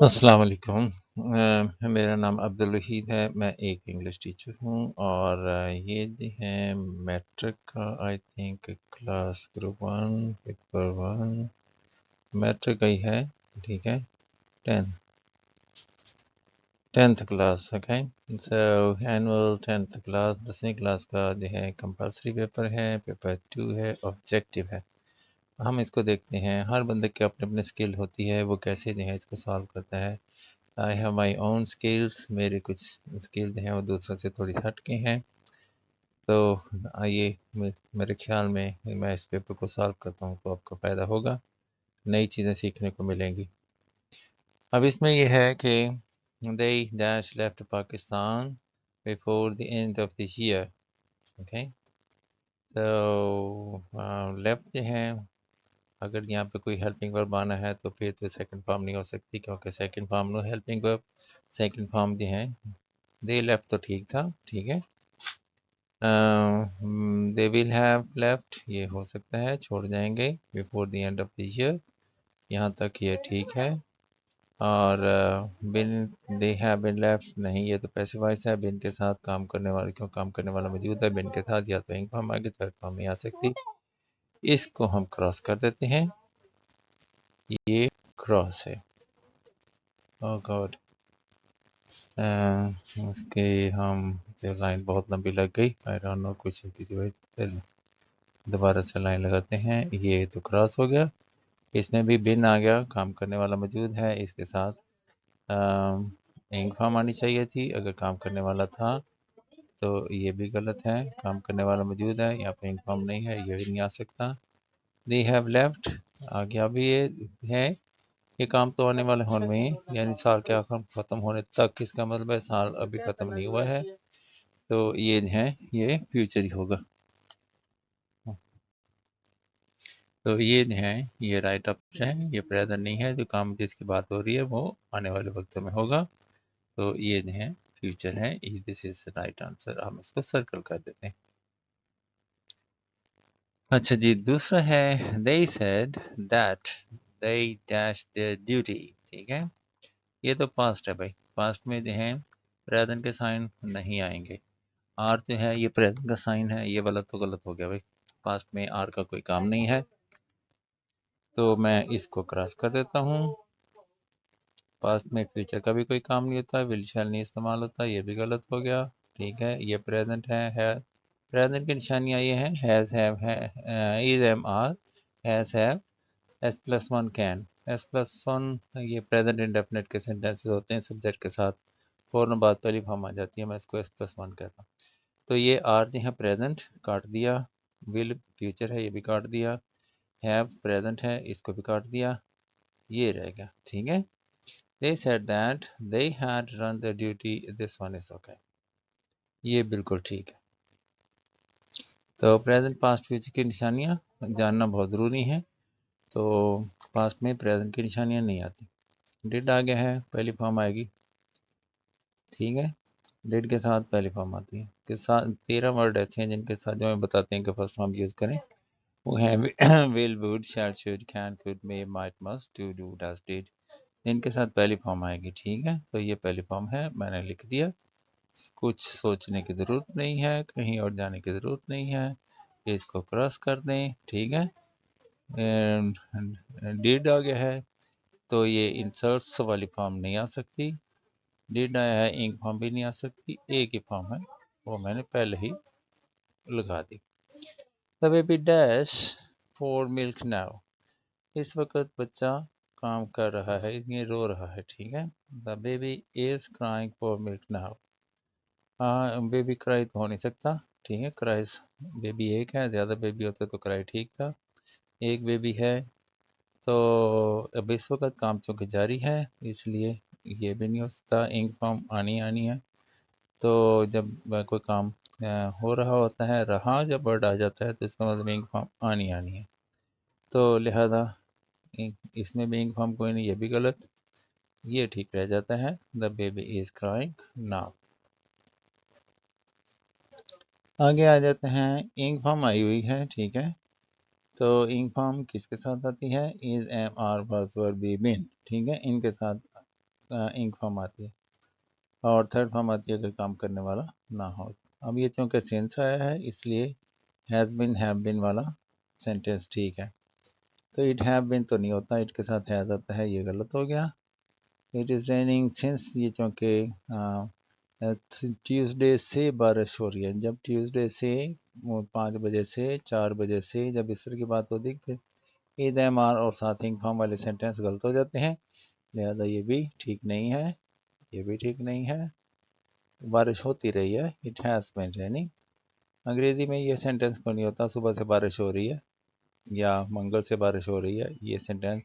अस्सलाम वालेकुम। मेरा नाम अब्दुल वहीद है। मैं एक इंग्लिश टीचर हूँ और ये जो है मैट्रिक का I think class group 1 paper 1 matric का ही है। ठीक है, 10th class. Okay, so annual 10th class 10वीं क्लास का जो है कंपलसरी पेपर है। पेपर 2 है, ऑब्जेक्टिव है। हम इसको देखते हैं। हर बंदे की अपनी अपनी स्किल होती है, वो कैसे जो है इसको सॉल्व करता है। I have my own skills. मेरे कुछ स्किल जो हैं वो दूसरों से थोड़ी हट के हैं। तो आइए, मेरे ख्याल में मैं इस पेपर को सॉल्व करता हूँ तो आपको फ़ायदा होगा, नई चीज़ें सीखने को मिलेंगी। अब इसमें यह है कि they dash left Pakistan before the end of the year. Okay, तो लेफ्ट जो है, अगर यहाँ पे कोई हेल्पिंग वर्ब आना है तो फिर तो सेकंड फॉर्म नहीं हो सकती, क्योंकि second form no helping verb. Second form जो है दे लेफ्ट तो ठीक था, ठीक है। दे विल हैव लेफ्ट, ये हो सकता है, छोड़ जाएंगे before the end of the year, यहाँ तक ये ठीक है। और बिन दे हैव बिन लेफ्ट, नहीं, ये तो पैसिवाइज है। बिन के साथ काम करने वाले, क्यों काम करने वाला मौजूद है, बिन के साथ या तो इंग फॉर्म आगे, थर्ड फॉर्म नहीं आ सकती। इसको हम क्रॉस कर देते हैं, ये क्रॉस है। ओह गॉड, उसके हम जो लाइन बहुत लंबी लग गई, आई डोंट नो, कुछ किसी वजह से दोबारा से लाइन लगाते हैं। ये तो क्रॉस हो गया। इसमें भी बिन आ गया, काम करने वाला मौजूद है, इसके साथ इंग फॉर्म आनी चाहिए थी अगर काम करने वाला था। तो ये भी गलत है, काम करने वाला मौजूद है, यहाँ पे इंग फॉर्म नहीं है, ये भी नहीं आ सकता। दे हैव लेफ्ट आ गया, भी ये है। ये काम तो आने वाले होने में, यानी साल के आखिर ख़त्म होने तक, इसका मतलब है साल अभी ख़त्म नहीं हुआ है, तो ये है, ये फ्यूचर ही होगा। तो ये है, ये राइट ऑप्शन है, ये प्रेजेंट नहीं है। जो काम जिसकी बात हो रही है वो आने वाले वक्तों में होगा, तो ये है फ्यूचर है। दिस इज राइट आंसर, हम इसको सर्कल कर देते हैं। अच्छा जी, दूसरा है they said that they dashed their duty। ठीक है, ये तो पास्ट है भाई, पास्ट में जो है प्रेजेंट के साइन नहीं आएंगे। आर जो है ये प्रेजेंट का साइन है, ये वाला तो गलत हो गया भाई, पास्ट में आर का कोई काम नहीं है, तो मैं इसको क्रॉस कर देता हूँ। पास्ट में फ्यूचर का भी कोई काम नहीं होता, विल शैल नहीं इस्तेमाल होता, ये भी गलत हो गया। ठीक है, ये प्रेजेंट है। प्रेजेंट की निशानियाँ ये हैं, हैज़, हैव, है, is, am, are, has, have, S plus one, can. S plus one ये प्रेजेंट इंडेफिनिट के सेंटेंसेस होते हैं, सब्जेक्ट के साथ फ़ौरन बाद पहली फॉर्म आ जाती है, मैं इसको एस प्लस वन कहता हूँ। तो ये आर जो है प्रेजेंट काट दिया, विल फ्यूचर है, ये भी काट दिया, हैव प्रेजेंट है, इसको भी काट दिया, ये रह गया। ठीक है, they said that they had run the duty, this one is okay, ये बिल्कुल ठीक है। तो प्रेजेंट पास्ट फ्यूचर की निशानियाँ जानना बहुत ज़रूरी है। तो पास्ट में प्रेजेंट की निशानियाँ नहीं आती, डिड आ गया है, पहली फॉर्म आएगी। ठीक है, डिड के साथ पहली फॉर्म आती है, के साथ 13 वर्ड ऐसे हैं जिनके साथ जो हमें बताते हैं कि फर्स्ट फॉर्म यूज़ करें, वो है will, would, shall, should, can, could, may, might, must, to, do, does, did, इनके साथ पहली फॉर्म आएगी। ठीक है, तो ये पहली फॉर्म है, मैंने लिख दिया। कुछ सोचने की ज़रूरत नहीं है, कहीं और जाने की ज़रूरत नहीं है, इसको क्रॉस कर दें। ठीक है, डिड आ गया है, तो ये इंसर्ट्स वाली फॉर्म नहीं आ सकती, डिड आया है, इंक फॉर्म भी नहीं आ सकती, एक ही फॉर्म है, वो मैंने पहले ही लगा दी। The baby dash for milk now, इस वक्त बच्चा काम कर रहा है, ये रो रहा है। ठीक है, the baby is crying for milk now, हाँ बेबी क्राई तो हो नहीं सकता। ठीक है, क्राइस बेबी एक है, ज़्यादा बेबी होते तो क्राई ठीक था, एक बेबी है। तो अब इस वक्त काम चूँकि जारी है, इसलिए ये भी नहीं हो सकता, इंक फॉर्म आनी आनी है। तो जब कोई काम हो रहा होता है, रहा जब वर्ड आ जाता है तो इसका मतलब इंक फॉर्म आनी आनी है, तो लिहाजा इसमें भी इंक फॉर्म कोई नहीं, ये भी गलत, ये ठीक रह जाता है, the baby is crying now. आगे आ जाते हैं, इंक फॉर्म आई हुई है। ठीक है, तो इंक फॉर्म किसके साथ आती है, इज, एम, आर, बस, वर, बी, बिन। ठीक है, इनके साथ इंक फॉर्म आती है, और थर्ड फॉर्म आती है अगर काम करने वाला ना हो। अब ये चूँकि सिंस आया है इसलिए हैज़ बिन हैव बिन वाला सेंटेंस ठीक है। तो इट हैव बिन तो नहीं होता, इट के साथ हैज़ आता है, ये गलत हो गया। इट इज़ रेनिंग सिंस, ये चूँकि ट्यूसडे से बारिश हो रही है, जब ट्यूसडे से 5 बजे से 4 बजे से जब इस तरह की बात होती है फिर ईद एम आर और साथ इंक फॉर्म वाले सेंटेंस गलत हो जाते हैं, लिहाजा ये भी ठीक नहीं है, ये भी ठीक नहीं है। बारिश होती रही है, इट हैज़ बीन रेनिंग। अंग्रेज़ी में ये सेंटेंस क्यों नहीं होता, सुबह से बारिश हो रही है या मंगल से बारिश हो रही है, ये सेंटेंस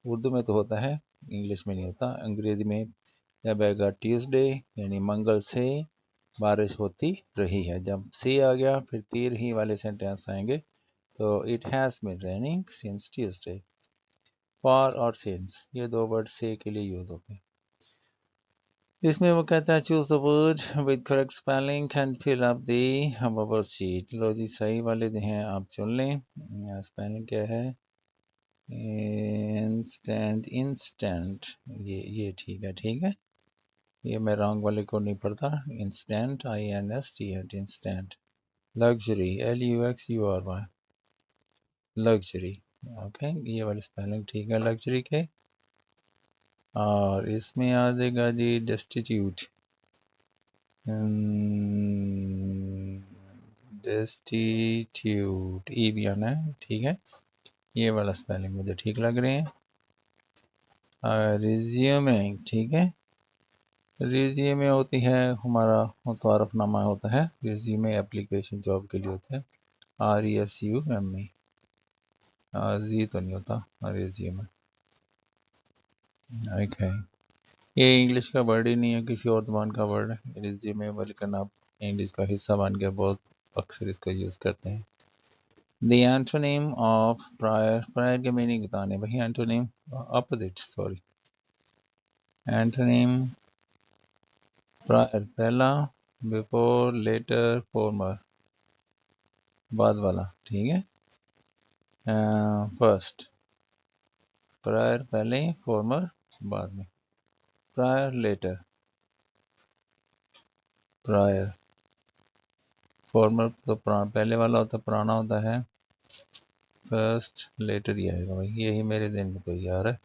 उर्दू में तो होता है, इंग्लिश में नहीं होता। अंग्रेज़ी में जब आएगा ट्यूसडे यानी मंगल से बारिश होती रही है, जब से आ गया फिर तीर ही वाले सेंटेंस आएंगे, तो it has been raining since Tuesday. For और सिंस ये दो वर्ड से के लिए यूज़ होते हैं। इसमें वो कहता है choose the word with correct spelling and fill up the worksheet. लो जी सही वाले हैं आप चुन लें। स्पेलिंग क्या है, इंस्टेंट, इंस्टेंट, ये ठीक है, ठीक है, ये मैं रॉन्ग वाले को नहीं पढ़ता। Instant, INST, instant. Luxury, LUXURY, luxury, okay, ये वाली स्पेलिंग ठीक है लग्जरी के। और इसमें आ जाएगा जी डेस्टिट्यूट, डेस्टिट्यूट, ई भी आना है, ठीक है, ये वाला स्पेलिंग मुझे ठीक लग रहे हैं। रिज्यूमे, ठीक है, रिज्यूमे होती है हमारा मुतारफनामा होता है, रिज्यूमे एप्लीकेशन जॉब के लिए होता है, RESUME, जी तो नहीं होता रिज्यूमे, ओके। ये इंग्लिश का वर्ड ही नहीं है, किसी और ज़बान का वर्ड है रिज्यूमे, बल्कि आप इंग्लिश का हिस्सा बन के बहुत अक्सर इसका यूज़ करते हैं। The antonym of prior, prior के मीनिंग बताने भाई, antonym opposite, sorry, antonym prior पहला, बिफोर, लेटर, फॉर्मर बाद वाला, ठीक है। फर्स्ट, प्रायर पहले, फॉर्मर बाद में, प्रायर लेटर, प्रायर, फॉर्मर तो पहले वाला होता है, पुराना होता है, फर्स्ट लेटर ही आएगा भाई, यही मेरे दिन में तो यार है,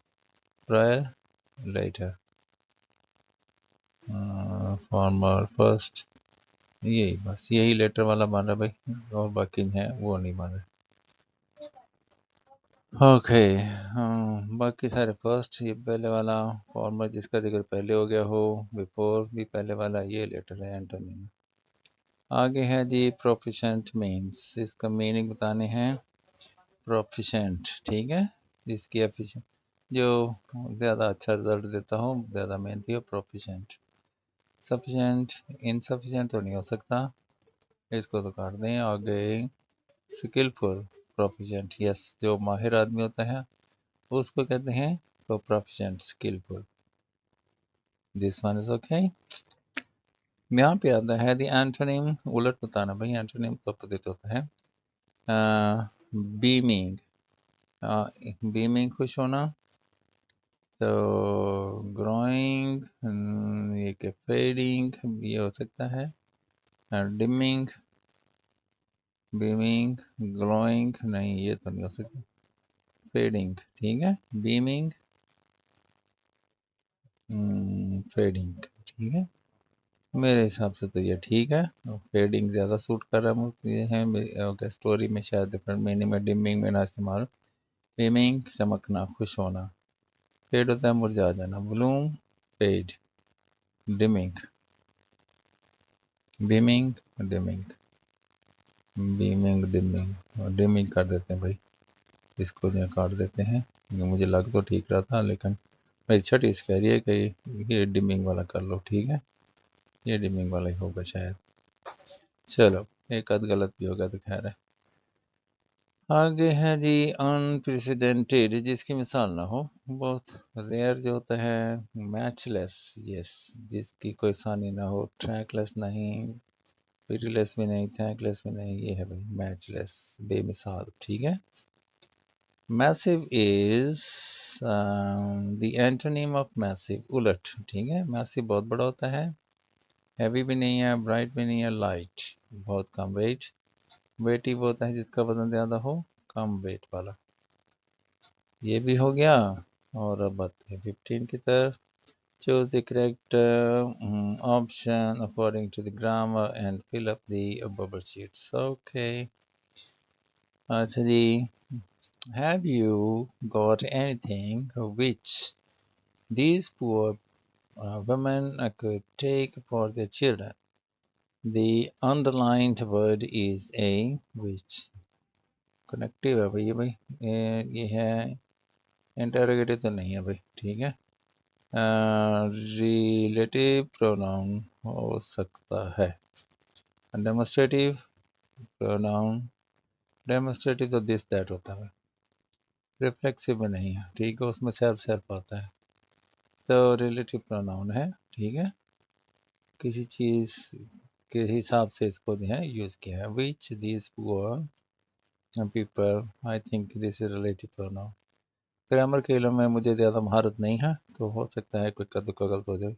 प्रायर लेटर, फॉर्मर फर्स्ट, यही बस, यही लेटर वाला बन रहा है भाई, और बाकी है वो नहीं बन रहा। ओके, हाँ बाकी सारे फर्स्ट, ये पहले वाला, फॉर्मर जिसका जिक्र पहले हो गया हो, बिफोर भी पहले वाला, ये लेटर है एंटोनिम। आगे है जी प्रोफिशेंट मीन्स, इसका मीनिंग बताने हैं। प्रोफिशेंट, ठीक है, जिसकी एफिशिएंट, जो ज़्यादा अच्छा रिजल्ट देता हो, ज़्यादा मेहनती हो, प्रोफिशेंट। सफिशेंट, इनसफिशेंट तो नहीं हो सकता, इसको तो काट दें। आगे स्किलफुल, प्रोफिशेंट, यस, जो माहिर आदमी होता है उसको कहते हैं तो proficient, skilful, this one is okay. यहाँ पे आता है दी एंटोनिम, उलट बताना भाई, एंटोनिम तो अपोजिट होता है। बीमिंग, बीमिंग खुश होना, तो ग्रोइंग, ये के फेडिंग, ये हो सकता है। डिमिंग, बीमिंग, ग्लोइंग, नहीं ये तो नहीं हो सकता, फेडिंग, ठीक है, बीमिंग, फेडिंग, ठीक है, मेरे हिसाब से तो ये ठीक है। फेडिंग ज़्यादा सूट कर रहा है मुझे, है ओके, स्टोरी में शायद डिफरेंट मीनिंग में डिमिंग में ना इस्तेमाल। बीमिंग चमकना, खुश होना, फेड होता है मुरझा जाना, bloom, fade, dimming, beaming, dimming, beaming, dimming, और डिमिंग कर देते हैं भाई, इसको जो काट देते हैं, मुझे लग तो ठीक रहा था लेकिन मेरी छठी इस कह रही है कि ये डिमिंग वाला कर लो, ठीक है, ये डिमिंग वाला ही होगा शायद, चलो एक आध गलत भी होगा तो खैर है। आगे है जी अनप्रेसिडेंटेड, जिसकी मिसाल ना हो, बहुत रेयर जो होता है। मैचलेस, यस, जिसकी कोई सानी ना हो, ट्रैकलेस नहीं, पिटीलेस भी नहीं, थैंकलेस भी नहीं, ये है भाई मैचलेस, बेमिसाल, ठीक है। Massive is the antonym of massive, उलट, ठीक है। मैसिव बहुत बड़ा होता है, हैवी भी नहीं है, ब्राइट भी नहीं है, लाइट, बहुत कम वेट। वेटी वो होता है जिसका वजन ज़्यादा हो, कम वेट वाला। ये भी हो गया। और अब आते हैं 15 की तरफ। Choose the correct option according to the grammar and fill up the bubble sheets. Okay, अच्छा जी, have you got anything which these poor women could take for their children? The underlined word is a which। Connective है भाई ये भाई, ये है, interrogative तो नहीं है भाई, ठीक है। रिलेटिव प्रोनाउन हो सकता है। डेमोस्ट्रेटिव प्रोनाउन, डेमोस्ट्रेटिव तो दिस दैट होता है, रिफ्लेक्सिव में नहीं है, ठीक है, उसमें सेल्फ सेल्फ आता है, तो रिलेटिव प्रोनाउन है, ठीक है। किसी चीज़ के हिसाब से इसको जो है यूज़ किया है। Which this poor people, I think this is relative pronoun. Grammar के इल्म में मुझे ज़्यादा महारत नहीं है, तो हो सकता है कोई का दुक्का गलत हो जाए।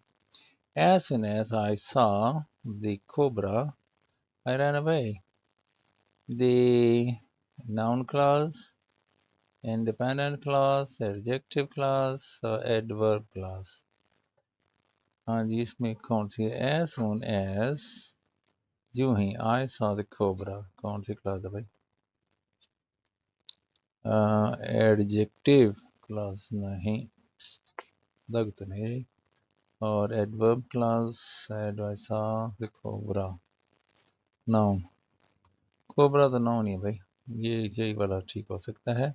As soon as I saw the cobra, I ran away. The noun clause, independent clause, adjective clause, adverb clause। हाँ जी, इसमें कौन सी है? As soon as, यूं ही, I saw the cobra, कौन सी क्लास है भाई? एडजेक्टिव क्लास नहीं, लग तो नहीं रही। और adverb class, I saw the cobra, noun. Cobra तो नाउन ही है भाई, ये यही वाला ठीक हो सकता है।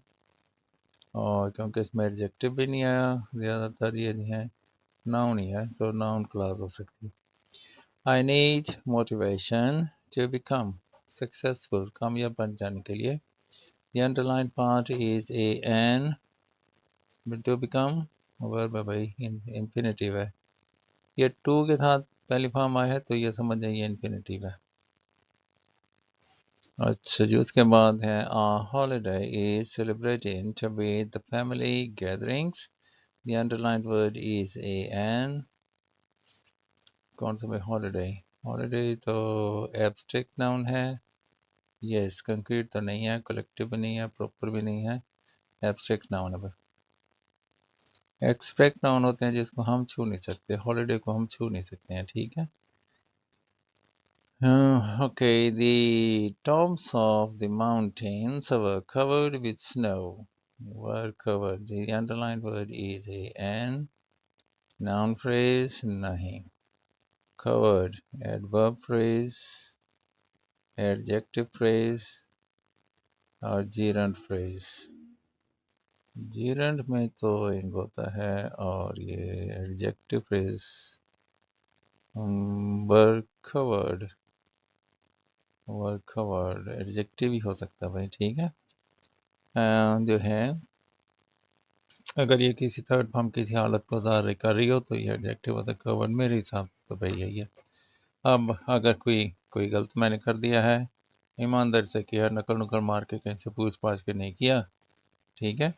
और क्योंकि इसमें एडजेक्टिव भी नहीं आया, ज़्यादातर ये है नाउन ही है, तो नाउन क्लास हो सकती है। I need motivation to become successful, कामयाब बन जाने के लिए। The underline part is a an, to become verb है भाई, इंफिनिटिव है। ये टू के साथ पहली फॉर्म आया है तो ये समझ जाइए इन्फिनिटिव है। अच्छा जी, उसके बाद है holiday is celebrated with the family gatherings. The underlined word is a an, कौन सा भाई? हॉलीडे, हॉलीडे तो एब्स्ट्रैक्ट नाउन है, यस, कंक्रीट तो नहीं है, कलेक्टिव भी नहीं है, प्रॉपर भी नहीं है, एब्स्ट्रैक्ट नाउन है भाई। एक्सपेक्ट नाउन होते हैं जिसको हम छू नहीं सकते, हॉलीडे को हम छू नहीं सकते हैं, ठीक है। Okay, the tops of the mountains were covered with snow. Were covered. The underlined word is a an, noun phrase, nahi. Covered, adverb phrase, adjective phrase और gerund phrase। gerund में तो इंग होता है और ये adjective phrase were covered, were covered adjective ही हो सकता है भाई, ठीक है। जो है, अगर ये किसी थर्ड फॉर्म किसी हालत को ज़ाहिर कर रही हो तो ये एडजेक्टिव होता है कवर्ड, मेरे हिसाब से तो भाई यही है। अब अगर कोई कोई गलत मैंने कर दिया है, ईमानदारी से किया, नकल नुकल मार के कहीं से पूछ पाछ के नहीं किया, ठीक है,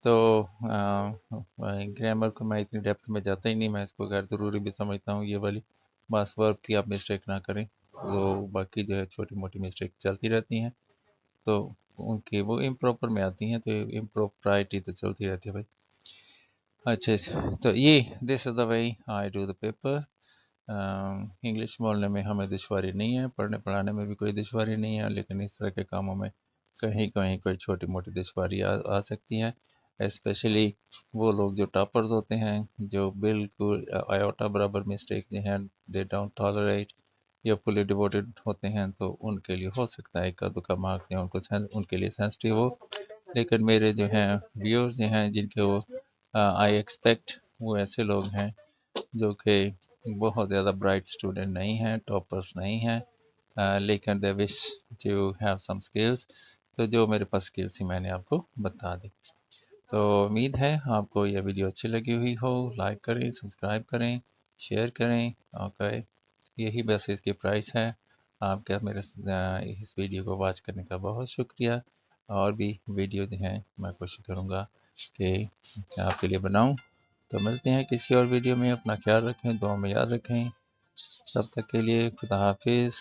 तो ग्रामर को मैं इतनी डेप्थ में जाता ही नहीं, मैं इसको गैर ज़रूरी भी समझता हूँ ये वाली। बस वर्ब की आप मिस्टेक ना करें, वो बाकी जो है छोटी मोटी मिस्टेक चलती रहती हैं, तो उनकी वो इम्प्रॉपर में आती हैं, तो इम्प्रॉपराइटी तो चलती रहती है भाई। अच्छा अच्छा, तो ये this is the way I do the paper. English बोलने में हमें दुश्वारी नहीं है, पढ़ने पढ़ाने में भी कोई दुश्वारी नहीं है, लेकिन इस तरह के कामों में कहीं कहीं कोई छोटी मोटी दुश्वारी आ सकती है। स्पेशली वो लोग जो टॉपर्स होते हैं, जो बिल्कुल आयोटा बराबर मिस्टेक जो हैं दे डोंट टॉलरेट, या फुली डिवोटेड होते हैं, तो उनके लिए हो सकता है एका दुक्का मार्क्स या उनके लिए सेंसिटिव हो। लेकिन मेरे जो हैं व्यूअर्स जो हैं जिनके वो आई एक्सपेक्ट वो ऐसे लोग हैं जो कि बहुत ज़्यादा ब्राइट स्टूडेंट नहीं हैं, टॉपर्स नहीं हैं, लेकिन they wish to have some skills, तो जो मेरे पास स्किल्स ही मैंने आपको बता दी। तो उम्मीद है आपको यह वीडियो अच्छी लगी हुई हो, लाइक करें, सब्सक्राइब करें, शेयर करें। ओके, यही बस इसकी प्राइस है। आपका मेरे इस वीडियो को वॉच करने का बहुत शुक्रिया। और भी वीडियो हैं मैं कोशिश करूँगा कि आपके लिए बनाऊँ। तो मिलते हैं किसी और वीडियो में। अपना ख्याल रखें, दुआ में याद रखें। तब तक के लिए खुदा हाफिज़।